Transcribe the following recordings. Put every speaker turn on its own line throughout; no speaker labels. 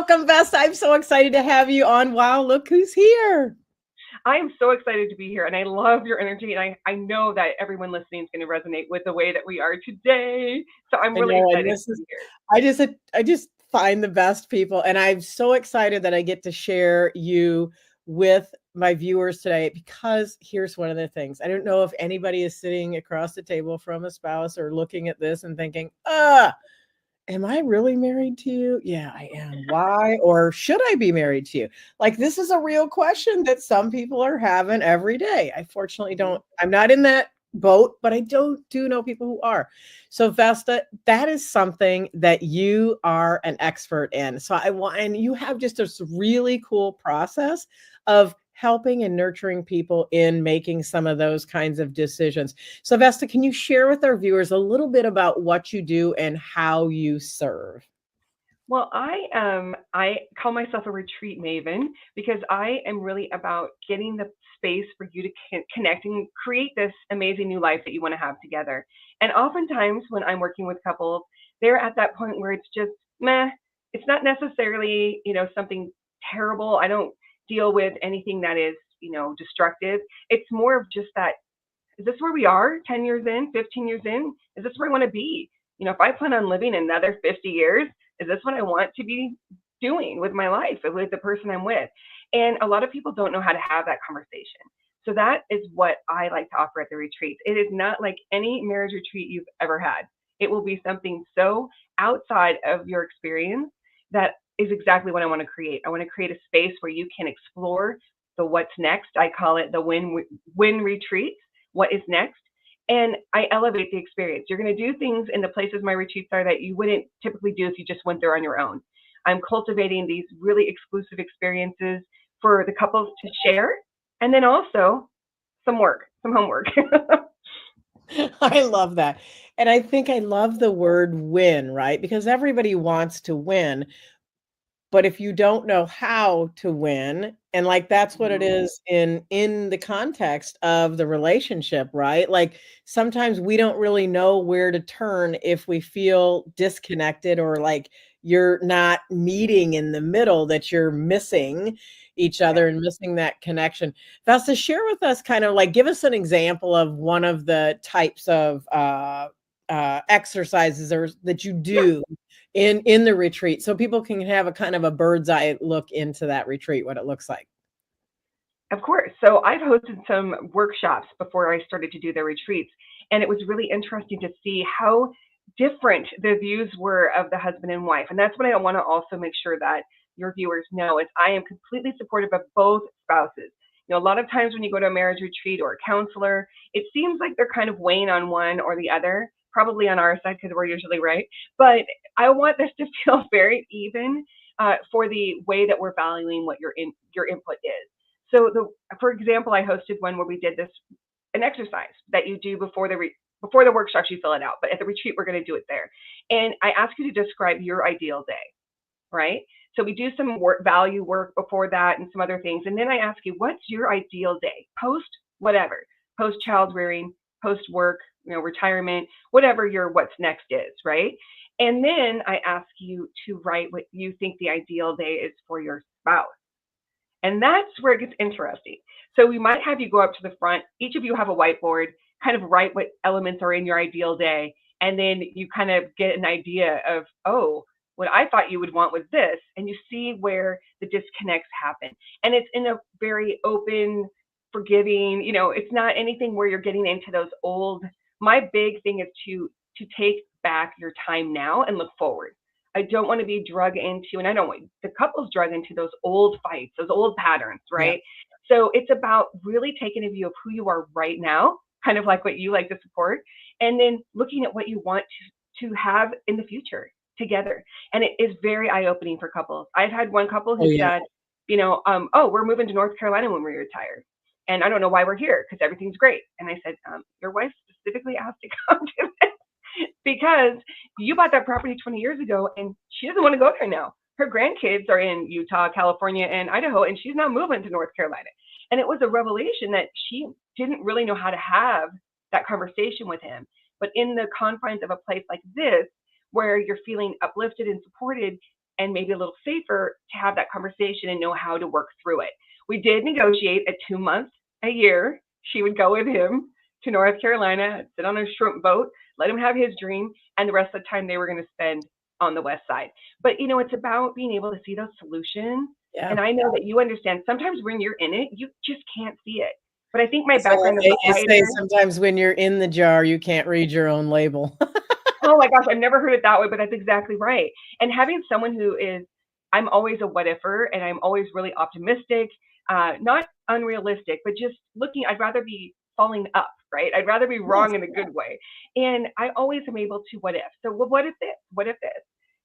Welcome, Vesta. I'm so excited to have you on. Wow, look who's here.
I am so excited to be here, and I love your energy, and I know that everyone listening is going to resonate with the way that we are today. So I'm
I
really
know, and
excited
this
to
is
be here.
I just find the best people, and I'm so excited that I get to share you with my viewers today because here's one of the things. I don't know if anybody is sitting across the table from a spouse or looking at this and thinking, am I really married to you? Yeah, I am. Why? Or should I be married to you? Like, this is a real question that some people are having every day. I fortunately don't, I'm not in that boat, but I do know people who are. So, Vesta, that is something that you are an expert in. So, I want, and you have just this really cool process of helping and nurturing people in making some of those kinds of decisions. So, Vesta, can you share with our viewers a little bit about what you do and how you serve?
Well, I call myself a retreat maven because I am really about getting the space for you to connect and create this amazing new life that you want to have together. And oftentimes when I'm working with couples, they're at that point where it's just meh. It's not necessarily, something terrible. I don't deal with anything that is, destructive. It's more of just that, is this where we are 10 years in, 15 years in? Is this where I want to be? If I plan on living another 50 years, is this what I want to be doing with my life, with the person I'm with? And a lot of people don't know how to have that conversation. So that is what I like to offer at the retreats. It is not like any marriage retreat you've ever had. It will be something so outside of your experience that is exactly what I want to create. I want to create a space where you can explore the what's next. I call it the win retreats. What is next? And I elevate the experience. You're going to do things in the places my retreats are that you wouldn't typically do if you just went there on your own. I'm cultivating these really exclusive experiences for the couples to share, and then also some work, some homework.
I love that. And I think I love the word win, right? Because everybody wants to win. But if you don't know how to win, and like that's what it
Mhm.
is in the context of the relationship, right? Like sometimes we don't really know where to turn if we feel disconnected or like you're not meeting in the middle, that you're missing each
Yeah.
other and missing that connection. Vesta, share with us kind of like give us an example of one of the types of exercises or that you
Yeah.
do in the retreat so people can have a kind of a bird's eye look into that retreat, what it looks like.
Of course. So I've hosted some workshops before I started to do the retreats, and it was really interesting to see how different the views were of the husband and wife. And that's what I want to also make sure that your viewers know is I am completely supportive of both spouses. A lot of times when you go to a marriage retreat or a counselor, it seems like they're kind of weighing on one or the other, probably on our side because we're usually right. But I want this to feel very even for the way that we're valuing what your input is. So for example, I hosted one where we did an exercise that you do before the workshops. You fill it out, but at the retreat we're going to do it there. And I ask you to describe your ideal day, right? So we do some value work before that and some other things, and then I ask you, what's your ideal day post whatever, post child rearing, post work, retirement, whatever your what's next is, right? And then I ask you to write what you think the ideal day is for your spouse. And that's where it gets interesting. So we might have you go up to the front. Each of you have a whiteboard, kind of write what elements are in your ideal day. And then you kind of get an idea of, oh, what I thought you would want was this. And you see where the disconnects happen. And it's in a very open, forgiving, it's not anything where you're getting into those old. My big thing is to take back your time now and look forward. I don't want to be drug into, and I don't want the couples drug into those old fights, those old patterns,
Yeah.
right? So it's about really taking a view of who you are right now, kind of like what you like to support, and then looking at what you want to have in the future together. And it is very eye opening for couples. I've had one couple
Oh
who
yeah.
said, oh, we're moving to North Carolina when we retire. And I don't know why we're here because everything's great. And I said, your wife specifically asked to come to this because you bought that property 20 years ago and she doesn't want to go there now. Her grandkids are in Utah, California, and Idaho, and she's now moving to North Carolina. And it was a revelation that she didn't really know how to have that conversation with him. But in the confines of a place like this, where you're feeling uplifted and supported, and maybe a little safer to have that conversation and know how to work through it. We did negotiate a 2 month a year. She would go with him to North Carolina, sit on a shrimp boat, let him have his dream, and the rest of the time they were going to spend on the West Side. But it's about being able to see those solutions.
Yeah.
And I know that you understand sometimes when you're in it, you just can't see it. But I think my
So
background as a
they say
writer,
sometimes when you're in the jar, you can't read your own label.
oh my gosh, I've never heard it that way, but that's exactly right. And having someone who is, I'm always a what ifer, and I'm always really optimistic, not unrealistic, but just looking, I'd rather be falling up, right? I'd rather be
Yes.
wrong in a good way. And I always am able to what if. So, well, what if this? What if this?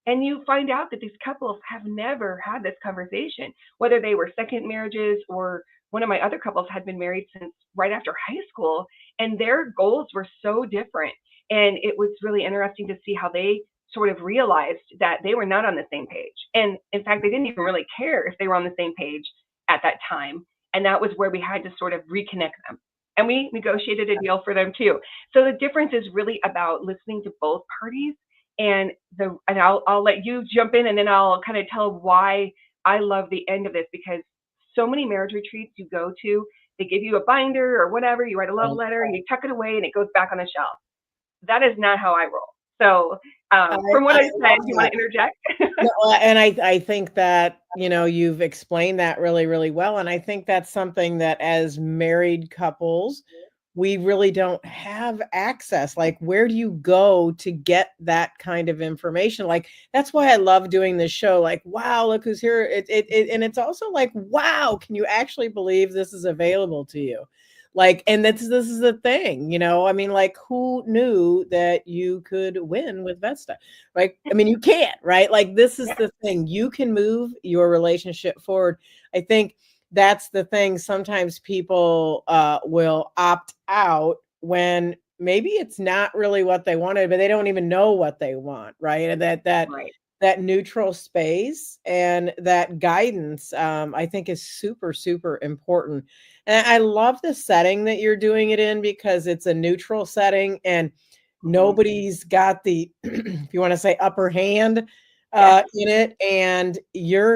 And you find out that these couples have never had this conversation, whether they were second marriages or one of my other couples had been married since right after high school, and their goals were so different. And it was really interesting to see how they sort of realized that they were not on the same page. And in fact, they didn't even really care if they were on the same page at that time. And that was where we had to sort of reconnect them. And we negotiated a deal for them too. So the difference is really about listening to both parties. And I'll let you jump in, and then I'll kind of tell why I love the end of this, because so many marriage retreats you go to, they give you a binder or whatever, you write a love letter and you tuck it away and it goes back on the shelf. That is not how I roll. So from what
I
I said,
love
do you want
that.
to interject?
No, and I think that, you've explained that really, really well. And I think that's something that as married couples, we really don't have access. Like, where do you go to get that kind of information? Like, that's why I love doing this show. Like, wow, look who's here. And it's also like, wow, can you actually believe this is available to you? Like, and this is the thing, I mean, like, who knew that you could win with Vesta? Right? I mean, you can't, right? Like, this is
Yeah,
the thing. You can move your relationship forward. I think that's the thing. Sometimes people will opt out when maybe it's not really what they wanted, but they don't even know what they want, right? And
right.
that neutral space and that guidance, I think is super, super important. And I love the setting that you're doing it in, because it's a neutral setting and
Mhm.
nobody's got the, if you want to say, upper hand
Yes,
in it. And you're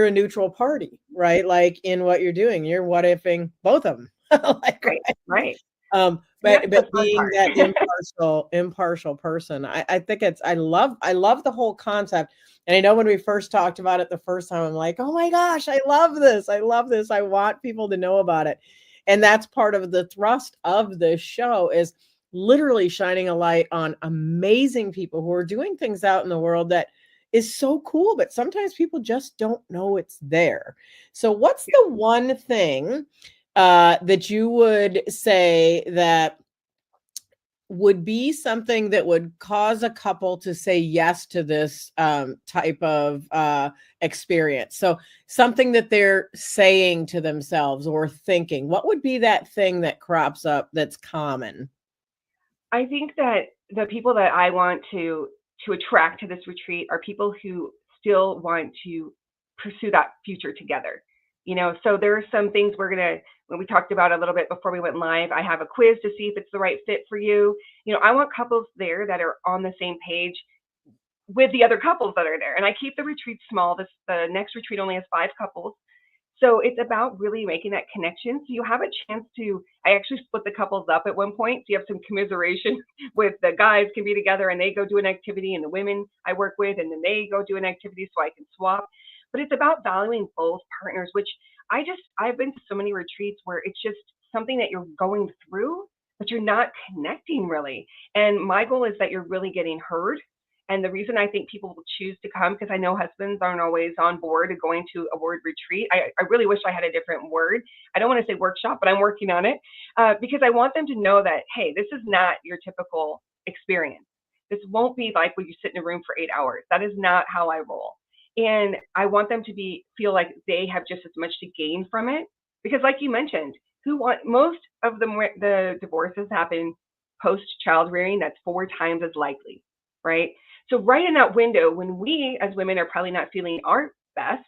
a neutral party, right? Like, in what you're doing, you're what ifing both of them. Like,
right, right. And that's
but
the fun
being
part.
that impartial person, I think I love the whole concept. And I know when we first talked about it the first time, I'm like, oh my gosh, I love this. I love this. I want people to know about it. And that's part of the thrust of this show, is literally shining a light on amazing people who are doing things out in the world that is so cool, but sometimes people just don't know it's there. So what's the one thing that you would say that would be something that would cause a couple to say yes to this type of experience? So something that they're saying to themselves or thinking, what would be that thing that crops up that's common?
I think that the people that I want to attract to this retreat are people who still want to pursue that future together. So there are some things when we talked about a little bit before we went live, I have a quiz to see if it's the right fit for you. I want couples there that are on the same page with the other couples that are there. And I keep the retreat small. The next retreat only has 5 couples. So it's about really making that connection. So you have a chance I actually split the couples up at one point. So you have some commiseration with the guys can be together and they go do an activity, and the women I work with, and then they go do an activity so I can swap. But it's about valuing both partners, which I've been to so many retreats where it's just something that you're going through, but you're not connecting really. And my goal is that you're really getting heard. And the reason I think people will choose to come, because I know husbands aren't always on board going to a word retreat. I really wish I had a different word. I don't want to say workshop, but I'm working on it, because I want them to know that, hey, this is not your typical experience. This won't be like when you sit in a room for 8 hours. That is not how I roll. And I want them to feel like they have just as much to gain from it. Because like you mentioned, most of the divorces happen post child rearing. That's 4 times as likely, right? So right in that window, when we as women are probably not feeling our best,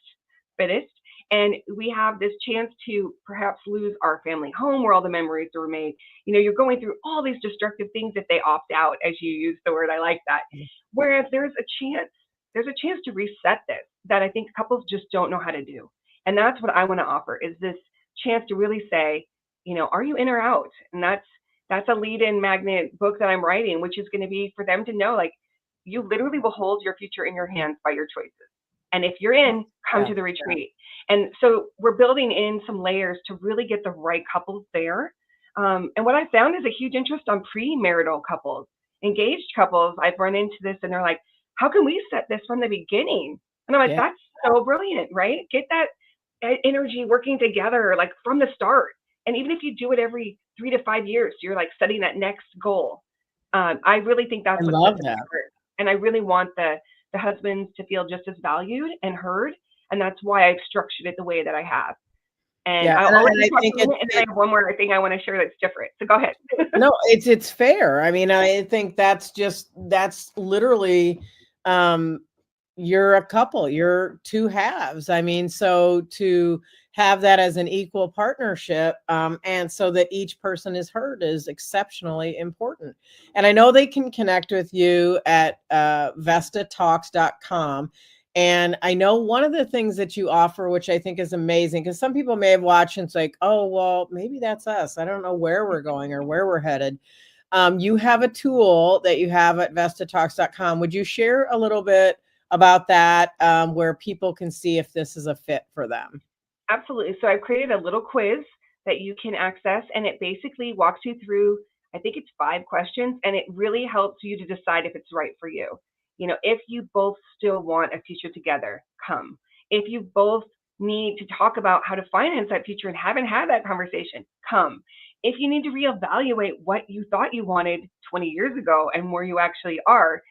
fittest, and we have this chance to perhaps lose our family home where all the memories were made, you're going through all these destructive things if they opt out, as you use the word. I like that. Whereas there's a chance there's a chance to reset this that I think couples just don't know how to do. And that's what I want to offer is this chance to really say, are you in or out? And that's a lead-in magnet book that I'm writing, which is going to be for them to know, like, you literally will hold your future in your hands by your choices. And if you're in, come to the retreat. And so we're building in some layers to really get the right couples there. And what I found is a huge interest on premarital couples, engaged couples. I've run into this and they're like, how can we set this from the beginning? And I'm like, that's so brilliant, right? Get that energy working together, like from the start. And even if you do it every 3 to 5 years, you're like setting that next goal. I really think that's what sets it apart. And I really want the husbands to feel just as valued and heard. And that's why I've structured it the way that I have. And I'll let you talk a minute, and then I have one more thing I want to share that's different. So go ahead.
No, it's fair. I mean, I think that's literally, you're a couple, you're two halves. I mean, so to have that as an equal partnership, and so that each person is heard is exceptionally important. And I know they can connect with you at vestatalks.com. And I know one of the things that you offer, which I think is amazing, because some people may have watched and it's like, oh, well, maybe that's us. I don't know where we're going or where we're headed. You have a tool that you have at vestatalks.com. Would you share a little bit about that, where people can see if this is a fit for them?
Absolutely. So I've created a little quiz that you can access, and it basically walks you through, I think it's 5 questions, and it really helps you to decide if it's right for you. If you both still want a future together, come. If you both need to talk about how to finance that future and haven't had that conversation, come. If you need to reevaluate what you thought you wanted 20 years ago and where you actually are,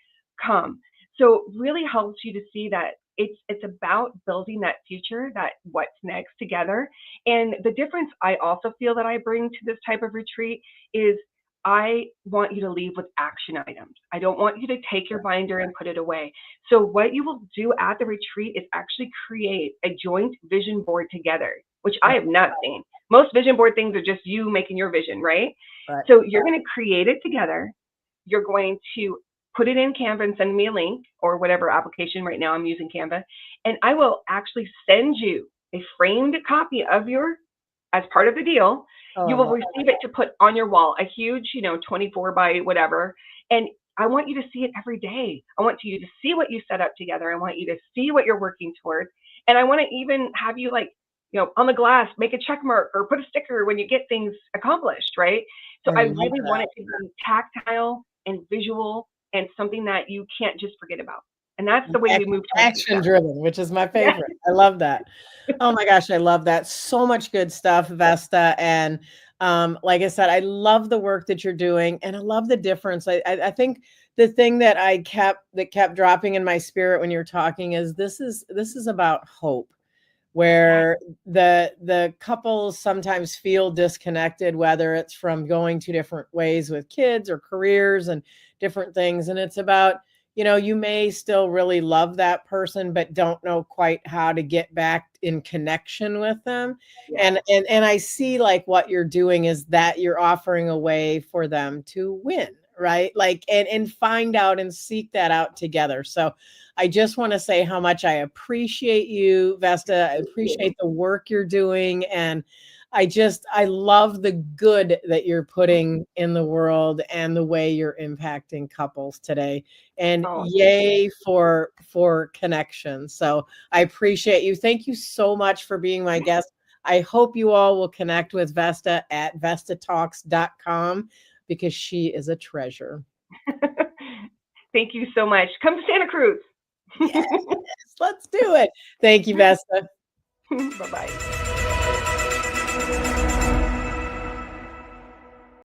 come. So it really helps you to see that it's about building that future, that what's next together. And the difference I also feel that I bring to this type of retreat is I want you to leave with action items. I don't want you to take your binder and put it away. So what you will do at the retreat is actually create a joint vision board together, which I have not seen. Most vision board things are just you making your vision, right? So you're going to create it together. You're going to put it in Canva and send me a link or whatever application. Right now I'm using Canva. And I will actually send you a framed copy of as part of the deal. You will receive it to put on your wall, a huge, 24 by whatever. And I want you to see it every day. I want you to see what you set up together. I want you to see what you're working towards. And I want to even have you on the glass, make a check mark or put a sticker when you get things accomplished, right? So I really want it to be tactile and visual and something that you can't just forget about. And that's the way we move to
action driven, which is my favorite. I love that. Oh my gosh, I love that. So much good stuff, Vesta. And like I said, I love the work that you're doing, and I love the difference. I think the thing that kept dropping in my spirit when you're talking is this is about hope, where the couples sometimes feel disconnected, whether it's from going to different ways with kids or careers and different things. And it's about, you may still really love that person, but don't know quite how to get back in connection with them. And I see like what you're doing is that you're offering a way for them to win, right? Like, and find out and seek that out together. So I just want to say how much I appreciate you, Vesta. I appreciate the work you're doing. And I love the good that you're putting in the world and the way you're impacting couples today. And yay for connection. So I appreciate you. Thank you so much for being my guest. I hope you all will connect with Vesta at vestatalks.com because she is a treasure.
Thank you so much. Come to Santa Cruz.
Yes, let's do it. Thank you, Vesta.
Bye-bye.